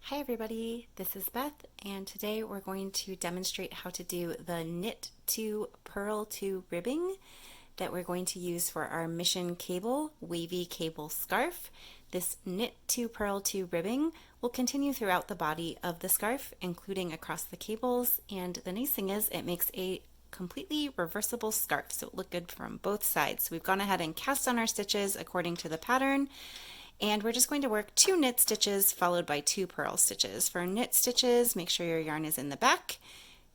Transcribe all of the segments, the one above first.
Hi everybody, this is Beth, and today we're going to demonstrate how to do the knit to purl to ribbing that we're going to use for our Mission Cable wavy cable scarf. This knit to purl to ribbing will continue throughout the body of the scarf, including across the cables, and the nice thing is it makes a completely reversible scarf, so it'll look good from both sides. So we've gone ahead and cast on our stitches according to the pattern. And we're just going to work 2 knit stitches followed by 2 purl stitches. For knit stitches, make sure your yarn is in the back.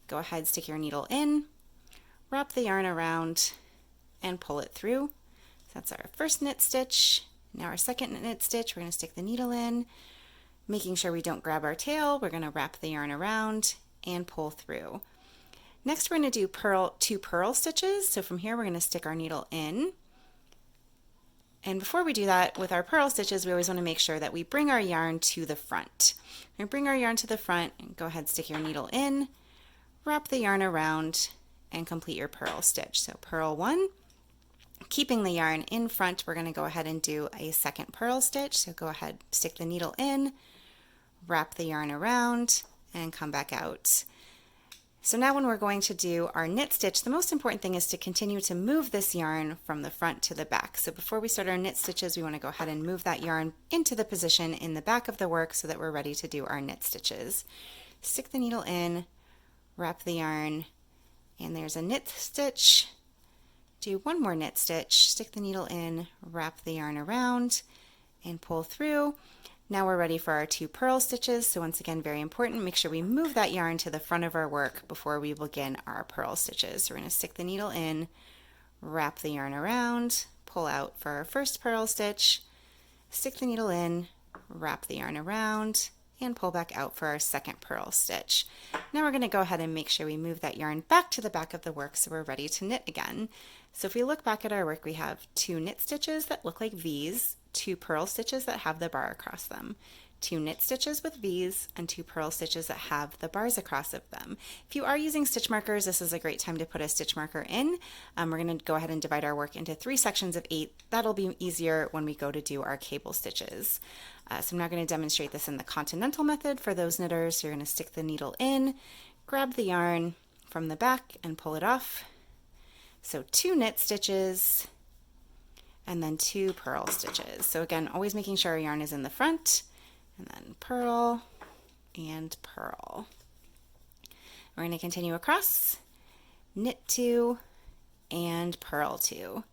Go ahead, stick your needle in, wrap the yarn around, and pull it through. So that's our first knit stitch. Now our second knit stitch, we're going to stick the needle in, making sure we don't grab our tail. We're going to wrap the yarn around and pull through. Next, we're going to do 2 purl stitches. So from here, we're going to stick our needle in. And before we do that, with our purl stitches, we always want to make sure that we bring our yarn to the front. We're going to bring our yarn to the front and go ahead, stick your needle in, wrap the yarn around, and complete your purl stitch. So purl 1, keeping the yarn in front, we're going to go ahead and do a second purl stitch. So go ahead, stick the needle in, wrap the yarn around, and come back out. So now when we're going to do our knit stitch, the most important thing is to continue to move this yarn from the front to the back. So before we start our knit stitches, we want to go ahead and move that yarn into the position in the back of the work so that we're ready to do our knit stitches. Stick the needle in, wrap the yarn, and there's a knit stitch. Do one more knit stitch, stick the needle in, wrap the yarn around, and pull through. Now we're ready for our 2 purl stitches. So once again, very important, make sure we move that yarn to the front of our work before we begin our purl stitches. So we're going to stick the needle in, wrap the yarn around, pull out for our first purl stitch, stick the needle in, wrap the yarn around, and pull back out for our second purl stitch. Now we're going to go ahead and make sure we move that yarn back to the back of the work so we're ready to knit again. So if we look back at our work, we have 2 knit stitches that look like V's, 2 purl stitches that have the bar across them, 2 knit stitches with V's, and 2 purl stitches that have the bars across of them. If you are using stitch markers, this is a great time to put a stitch marker in. We're going to go ahead and divide our work into 3 sections of 8. That'll be easier when we go to do our cable stitches. So I'm now going to demonstrate this in the continental method for those knitters. You're going to stick the needle in, grab the yarn from the back and pull it off. So 2 knit stitches, and then 2 purl stitches. So again, always making sure our yarn is in the front, and then purl and purl. We're going to continue across, knit 2 and purl 2. So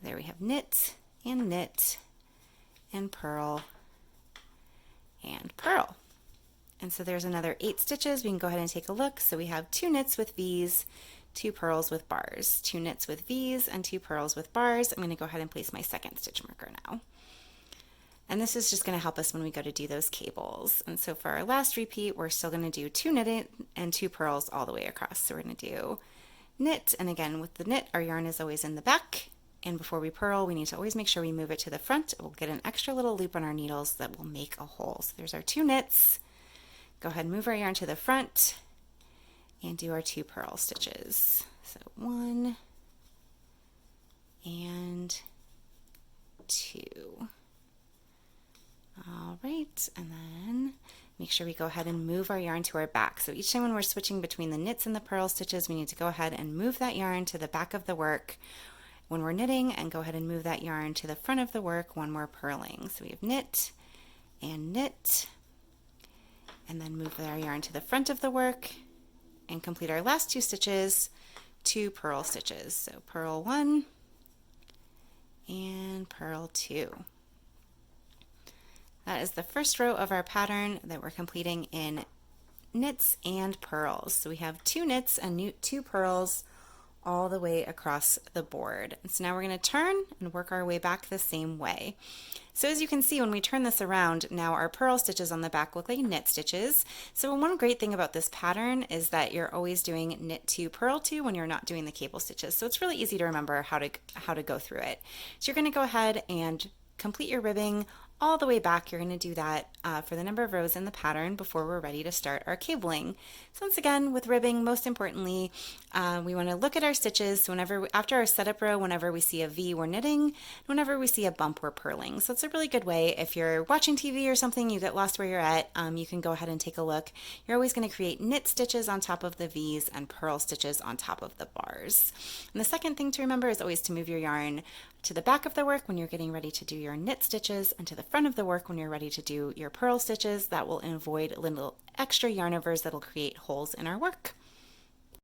there we have knit and purl and purl. And so there's another 8 stitches. We can go ahead and take a look. So we have 2 knits with V's, 2 purls with bars, 2 knits with V's, and 2 purls with bars. I'm going to go ahead and place my second stitch marker now. And this is just going to help us when we go to do those cables. And so for our last repeat, we're still going to do 2 knitting and 2 purls all the way across. So we're going to do knit, and again with the knit, our yarn is always in the back. And before we purl, we need to always make sure we move it to the front. We'll get an extra little loop on our needles that will make a hole. So there's our 2 knits. Go ahead and move our yarn to the front and do our 2 purl stitches. So 1 and 2. All right, and then make sure we go ahead and move our yarn to our back. So each time when we're switching between the knits and the purl stitches, we need to go ahead and move that yarn to the back of the work when we're knitting, and go ahead and move that yarn to the front of the work when we're purling. So we have knit, and then move our yarn to the front of the work, and complete our last 2 stitches, 2 purl stitches. So purl 1 and purl 2. That is the first row of our pattern that we're completing in knits and purls. So we have 2 knits and 2 purls all the way across the board. And so now we're going to turn and work our way back the same way. So as you can see, when we turn this around, now our purl stitches on the back look like knit stitches. So one great thing about this pattern is that you're always doing knit 2, purl 2 when you're not doing the cable stitches. So it's really easy to remember how to go through it. So you're going to go ahead and complete your ribbing all the way back. You're going to do that for the number of rows in the pattern before we're ready to start our cabling. So once again, with ribbing, most importantly, we want to look at our stitches. So after our setup row, whenever we see a V, we're knitting. Whenever we see a bump, we're purling. So it's a really good way. If you're watching TV or something, you get lost where you're at, you can go ahead and take a look. You're always going to create knit stitches on top of the V's and purl stitches on top of the bars. And the second thing to remember is always to move your yarn to the back of the work when you're getting ready to do your knit stitches, and to the front of the work when you're ready to do your purl stitches. That will avoid little extra yarn overs that'll create holes in our work.